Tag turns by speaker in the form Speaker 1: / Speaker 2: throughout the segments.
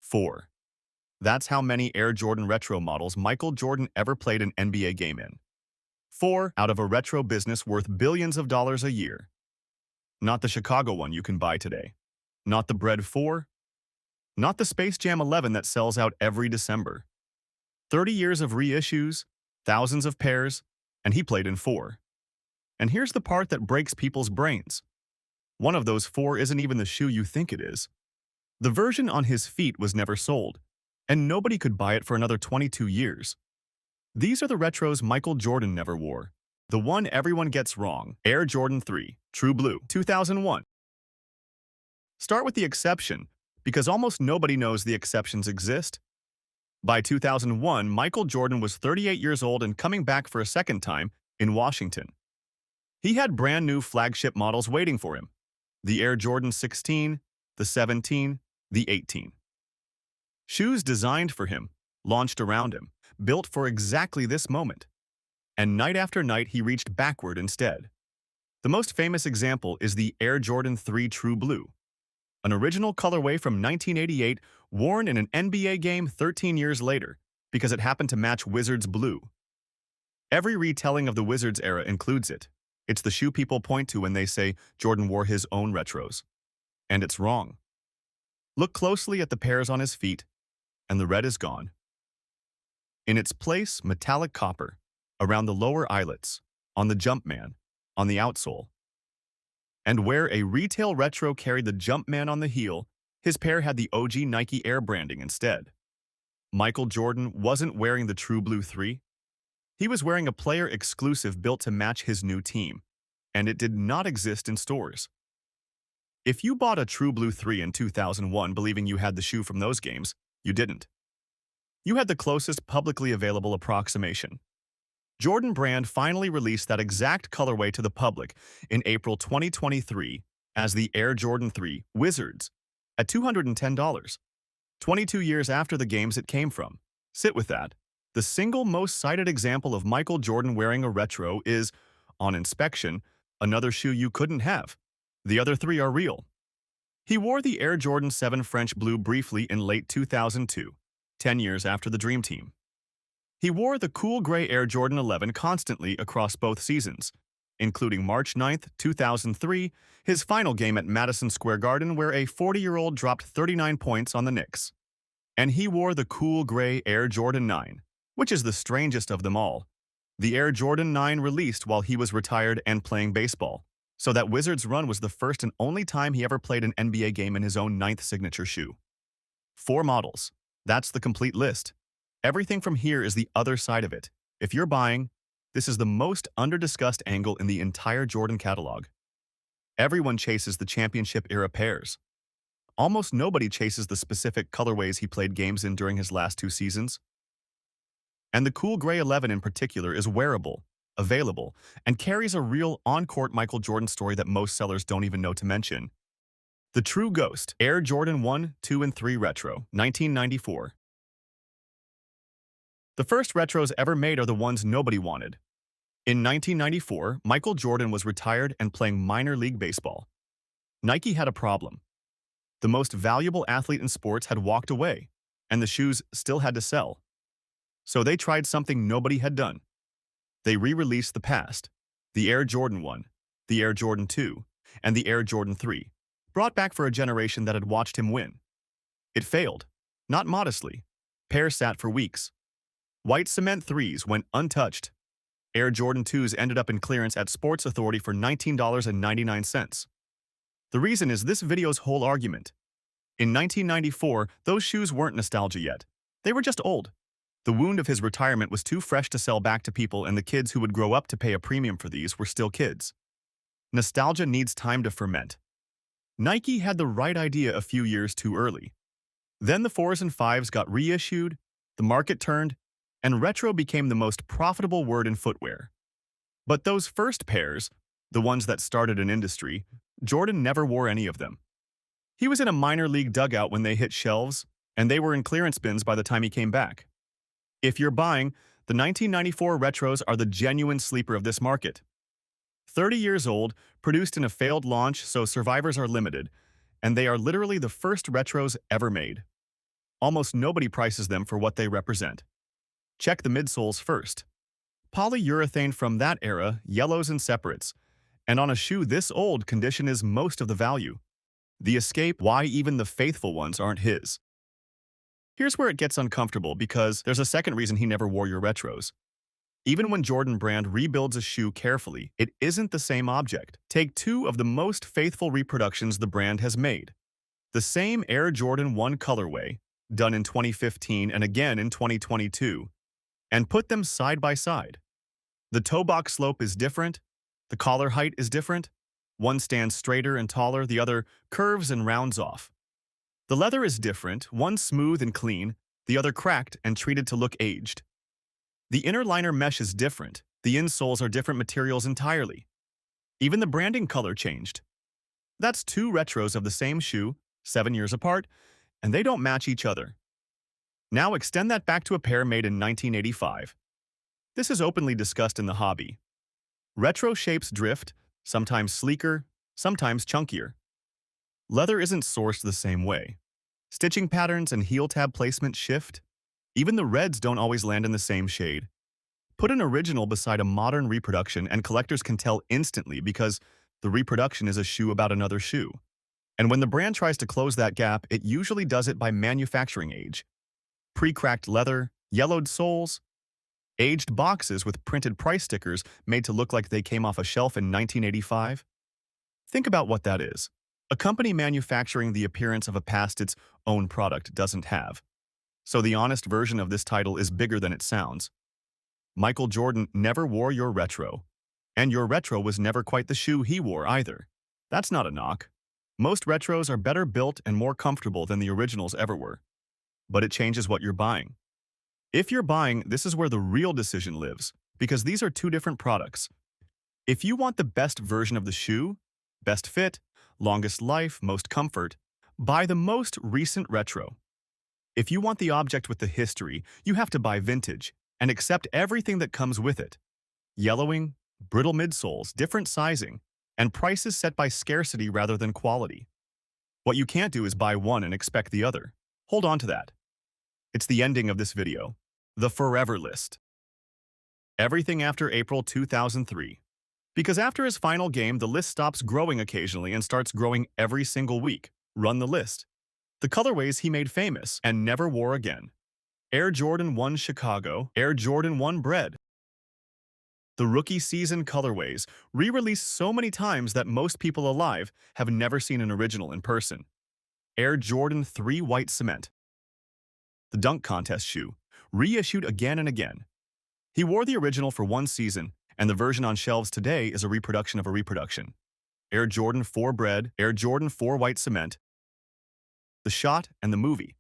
Speaker 1: 4. That's how many Air Jordan retro models Michael Jordan ever played an NBA game in. 4 out of a retro business worth billions of dollars a year. Not the Chicago one you can buy today. Not the Bred 4. Not the Space Jam 11 that sells out every December. 30 years of reissues, thousands of pairs, and he played in 4. And here's the part that breaks people's brains. One of those 4 isn't even the shoe you think it is. The version on his feet was never sold, and nobody could buy it for another 22 years. These are the retros Michael Jordan never wore. The one everyone gets wrong, Air Jordan 3, True Blue, 2001. Start with the exception, because almost nobody knows the exceptions exist. By 2001, Michael Jordan was 38 years old and coming back for a second time in Washington. He had brand new flagship models waiting for him. The Air Jordan 16, the 17, the 18. Shoes designed for him, launched around him, built for exactly this moment. And night after night he reached backward instead. The most famous example is the Air Jordan 3 True Blue, an original colorway from 1988 worn in an NBA game 13 years later because it happened to match Wizards blue. Every retelling of the Wizards era includes it. It's the shoe people point to when they say Jordan wore his own retros. And it's wrong. Look closely at the pairs on his feet, and the red is gone. In its place, metallic copper, around the lower eyelets, on the Jumpman, on the outsole. And where a retail retro carried the Jumpman on the heel, his pair had the OG Nike Air branding instead. Michael Jordan wasn't wearing the True Blue 3. He was wearing a player exclusive built to match his new team, and it did not exist in stores. If you bought a True Blue 3 in 2001 believing you had the shoe from those games, you didn't. You had the closest publicly available approximation. Jordan Brand finally released that exact colorway to the public in April 2023 as the Air Jordan 3 Wizards at $210, 22 years after the games it came from. Sit with that. The single most cited example of Michael Jordan wearing a retro is, on inspection, another shoe you couldn't have. The other 3 are real. He wore the Air Jordan 7 French Blue briefly in late 2002, 10 years after the Dream Team. He wore the cool gray Air Jordan 11 constantly across both seasons, including March 9, 2003, his final game at Madison Square Garden where a 40-year-old dropped 39 points on the Knicks. And he wore the cool gray Air Jordan 9, which is the strangest of them all. The Air Jordan 9 released while he was retired and playing baseball, so that Wizards run was the first and only time he ever played an NBA game in his own 9th signature shoe. 4 models. That's the complete list. Everything from here is the other side of it. If you're buying, this is the most under-discussed angle in the entire Jordan catalog. Everyone chases the championship-era pairs. Almost nobody chases the specific colorways he played games in during his last 2 seasons. And the cool gray 11 in particular is wearable, available, and carries a real on-court Michael Jordan story that most sellers don't even know to mention. The True Ghost, Air Jordan 1, 2, and 3 Retro, 1994. The first retros ever made are the ones nobody wanted. In 1994, Michael Jordan was retired and playing minor league baseball. Nike had a problem. The most valuable athlete in sports had walked away, and the shoes still had to sell. So they tried something nobody had done. They re-released the past, the Air Jordan 1, the Air Jordan 2, and the Air Jordan 3, brought back for a generation that had watched him win. It failed, not modestly. Pairs sat for weeks. White cement 3s went untouched. Air Jordan 2s ended up in clearance at Sports Authority for $19.99. The reason is this video's whole argument. In 1994, those shoes weren't nostalgia yet. They were just old. The wound of his retirement was too fresh to sell back to people, and the kids who would grow up to pay a premium for these were still kids. Nostalgia needs time to ferment. Nike had the right idea a few years too early. Then the 4s and 5s got reissued, the market turned, and retro became the most profitable word in footwear. But those first pairs, the ones that started an industry, Jordan never wore any of them. He was in a minor league dugout when they hit shelves, and they were in clearance bins by the time he came back. If you're buying, the 1994 retros are the genuine sleeper of this market. 30 years old, produced in a failed launch, so survivors are limited, and they are literally the first retros ever made. Almost nobody prices them for what they represent. Check the midsoles first. Polyurethane from that era, yellows and separates. And on a shoe this old, condition is most of the value. The escape, why even the faithful ones aren't his. Here's where it gets uncomfortable because there's a second reason he never wore your retros. Even when Jordan Brand rebuilds a shoe carefully, it isn't the same object. Take two of the most faithful reproductions the brand has made. The same Air Jordan 1 colorway, done in 2015 and again in 2022, and put them side by side. The toe box slope is different, the collar height is different. One stands straighter and taller, the other curves and rounds off. The leather is different, one smooth and clean, the other cracked and treated to look aged. The inner liner mesh is different, the insoles are different materials entirely. Even the branding color changed. That's two retros of the same shoe, 7 years apart, and they don't match each other. Now extend that back to a pair made in 1985. This is openly discussed in the hobby. Retro shapes drift, sometimes sleeker, sometimes chunkier. Leather isn't sourced the same way. Stitching patterns and heel tab placement shift. Even the reds don't always land in the same shade. Put an original beside a modern reproduction and collectors can tell instantly because the reproduction is a shoe about another shoe. And when the brand tries to close that gap, it usually does it by manufacturing age. Pre-cracked leather, yellowed soles, aged boxes with printed price stickers made to look like they came off a shelf in 1985. Think about what that is. A company manufacturing the appearance of a past its own product doesn't have. So the honest version of this title is bigger than it sounds. Michael Jordan never wore your retro. And your retro was never quite the shoe he wore either. That's not a knock. Most retros are better built and more comfortable than the originals ever were. But it changes what you're buying. If you're buying, this is where the real decision lives, because these are two different products. If you want the best version of the shoe, best fit, longest life, most comfort, buy the most recent retro. If you want the object with the history, you have to buy vintage and accept everything that comes with it. Yellowing, brittle midsoles, different sizing, and prices set by scarcity rather than quality. What you can't do is buy one and expect the other. Hold on to that. It's the ending of this video. The forever list. Everything after April 2003. Because after his final game, the list stops growing occasionally and starts growing every single week. Run the list. The colorways he made famous and never wore again. Air Jordan 1 Chicago, Air Jordan 1 Bred. The rookie season colorways, re-released so many times that most people alive have never seen an original in person. Air Jordan 3 White Cement. The dunk contest shoe, reissued again and again. He wore the original for one season, and the version on shelves today is a reproduction of a reproduction. Air Jordan 4 Bred, Air Jordan 4 White Cement. The Shot and the Movie,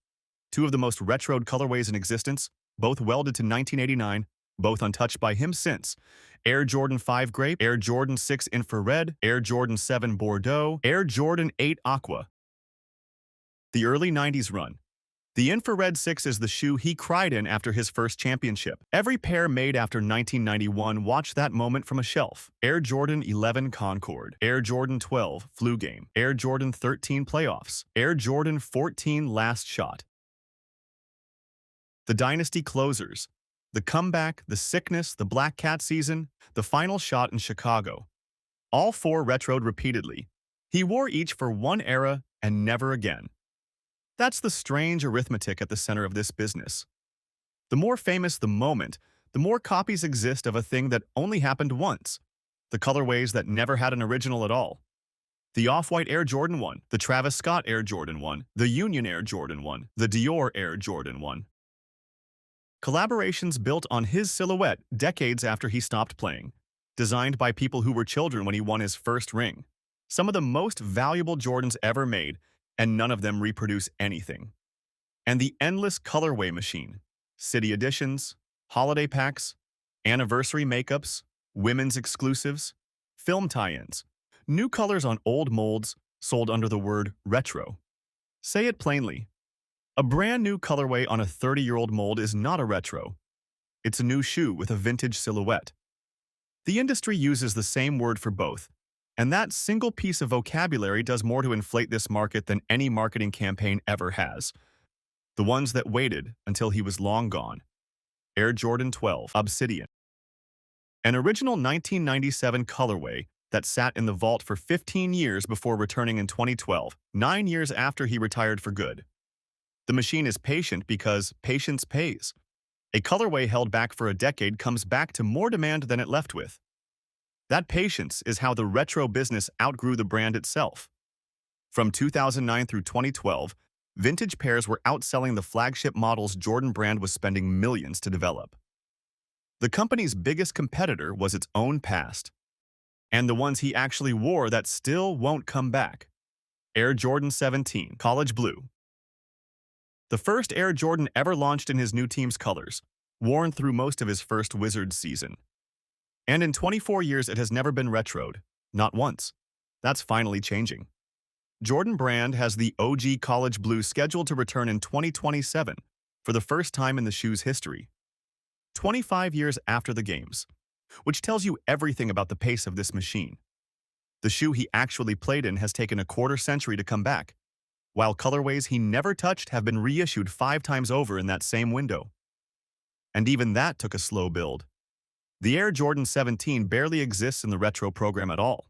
Speaker 1: two of the most retroed colorways in existence, both welded to 1989, both untouched by him since. Air Jordan 5 Grape, Air Jordan 6 Infrared, Air Jordan 7 Bordeaux, Air Jordan 8 Aqua. The early 90s run. The Infrared 6 is the shoe he cried in after his first championship. Every pair made after 1991 watched that moment from a shelf. Air Jordan 11 Concord, Air Jordan 12 Flu Game, Air Jordan 13 Playoffs, Air Jordan 14 Last Shot. The Dynasty Closers, the Comeback, the Sickness, the Black Cat Season, the Final Shot in Chicago. All four retroed repeatedly. He wore each for one era and never again. That's the strange arithmetic at the center of this business. The more famous the moment, the more copies exist of a thing that only happened once. The colorways that never had an original at all. The Off-White Air Jordan 1, the Travis Scott Air Jordan 1, the Union Air Jordan 1, the Dior Air Jordan 1. Collaborations built on his silhouette decades after he stopped playing. Designed by people who were children when he won his first ring. Some of the most valuable Jordans ever made, and none of them reproduce anything. And the endless colorway machine. City editions, holiday packs, anniversary makeups, women's exclusives, film tie-ins, new colors on old molds sold under the word retro. Say it plainly. A brand new colorway on a 30-year-old mold is not a retro. It's a new shoe with a vintage silhouette. The industry uses the same word for both, and that single piece of vocabulary does more to inflate this market than any marketing campaign ever has. the ones that waited until he was long gone. Air Jordan 12 Obsidian, an original 1997 colorway that sat in the vault for 15 years before returning in 2012, 9 years after he retired for good. The machine is patient because patience pays. A colorway held back for a decade comes back to more demand than it left with. That patience is how the retro business outgrew the brand itself. From 2009 through 2012, vintage pairs were outselling the flagship models Jordan Brand was spending millions to develop. The company's biggest competitor was its own past, and the ones he actually wore that still won't come back. Air Jordan 17 College Blue. The first Air Jordan ever launched in his new team's colors, worn through most of his first Wizards season. And in 24 years it has never been retroed, not once. That's finally changing. Jordan Brand has the OG College Blue scheduled to return in 2027 for the first time in the shoe's history. 25 years after the games, which tells you everything about the pace of this machine. The shoe he actually played in has taken a quarter-century to come back, while colorways he never touched have been reissued 5 times over in that same window. And even that took a slow build. The Air Jordan 17 barely exists in the retro program at all.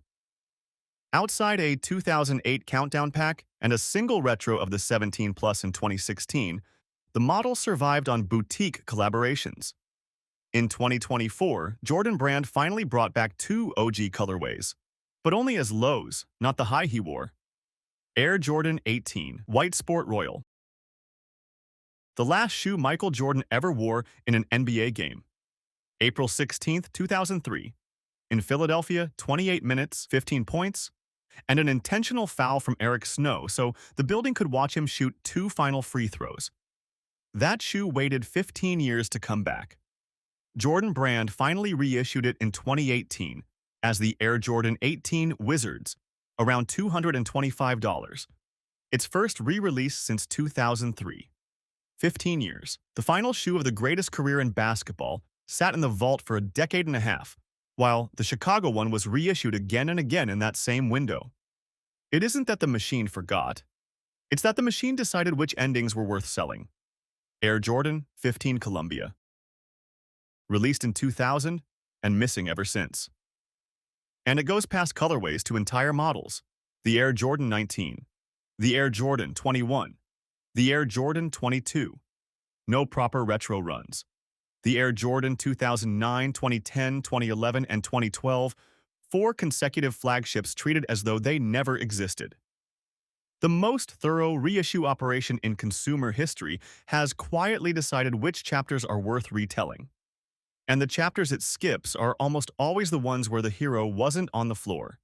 Speaker 1: Outside a 2008 countdown pack and a single retro of the 17 Plus in 2016, the model survived on boutique collaborations. In 2024, Jordan Brand finally brought back 2 OG colorways, but only as lows, not the high he wore. Air Jordan 18 White Sport Royal, the last shoe Michael Jordan ever wore in an NBA game. April 16, 2003. In Philadelphia, 28 minutes, 15 points, and an intentional foul from Eric Snow so the building could watch him shoot 2 final free throws. That shoe waited 15 years to come back. Jordan Brand finally reissued it in 2018 as the Air Jordan 18 Wizards, around $225. Its first re-release since 2003. 15 years. The final shoe of the greatest career in basketball sat in the vault for a decade and a half, while the Chicago one was reissued again and again in that same window. It isn't that the machine forgot. It's that the machine decided which endings were worth selling. Air Jordan 15 Columbia. Released in 2000 and missing ever since. And it goes past colorways to entire models. The Air Jordan 19, the Air Jordan 21, the Air Jordan 22. No proper retro runs. The Air Jordan 2009, 2010, 2011, and 2012, 4 consecutive flagships treated as though they never existed. The most thorough reissue operation in consumer history has quietly decided which chapters are worth retelling. And the chapters it skips are almost always the ones where the hero wasn't on the floor.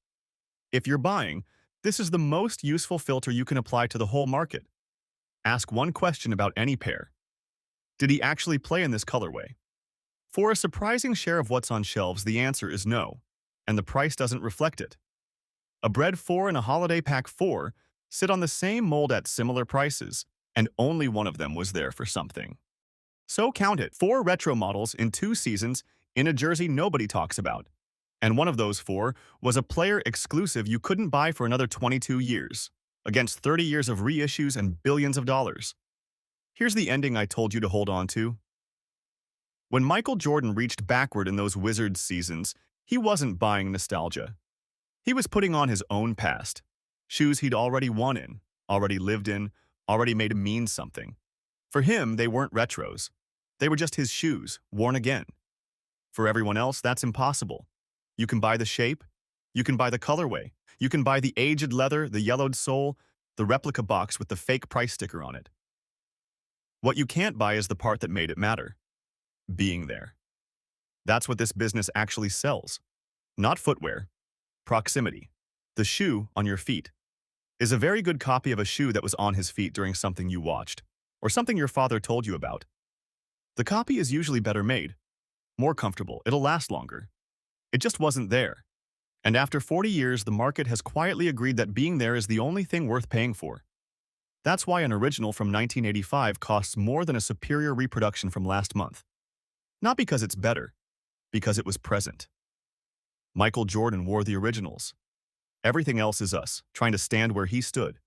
Speaker 1: If you're buying, this is the most useful filter you can apply to the whole market. Ask one question about any pair. Did he actually play in this colorway? For a surprising share of what's on shelves, the answer is no, and the price doesn't reflect it. A Bred 4 and a Holiday Pack 4 sit on the same mold at similar prices, and only one of them was there for something. So count it, 4 retro models in 2 seasons in a jersey nobody talks about. And one of those 4 was a player exclusive you couldn't buy for another 22 years, against 30 years of reissues and billions of dollars. Here's the ending I told you to hold on to. When Michael Jordan reached backward in those Wizards seasons, he wasn't buying nostalgia. He was putting on his own past. Shoes he'd already won in, already lived in, already made him mean something. For him, they weren't retros. They were just his shoes, worn again. For everyone else, that's impossible. You can buy the shape, you can buy the colorway, you can buy the aged leather, the yellowed sole, the replica box with the fake price sticker on it. What you can't buy is the part that made it matter. Being there. That's what this business actually sells. Not footwear. Proximity. The shoe on your feet is a very good copy of a shoe that was on his feet during something you watched, or something your father told you about. The copy is usually better made, more comfortable, it'll last longer. It just wasn't there. And after 40 years, the market has quietly agreed that being there is the only thing worth paying for. That's why an original from 1985 costs more than a superior reproduction from last month. Not because it's better, because it was present. Michael Jordan wore the originals. Everything else is us, trying to stand where he stood.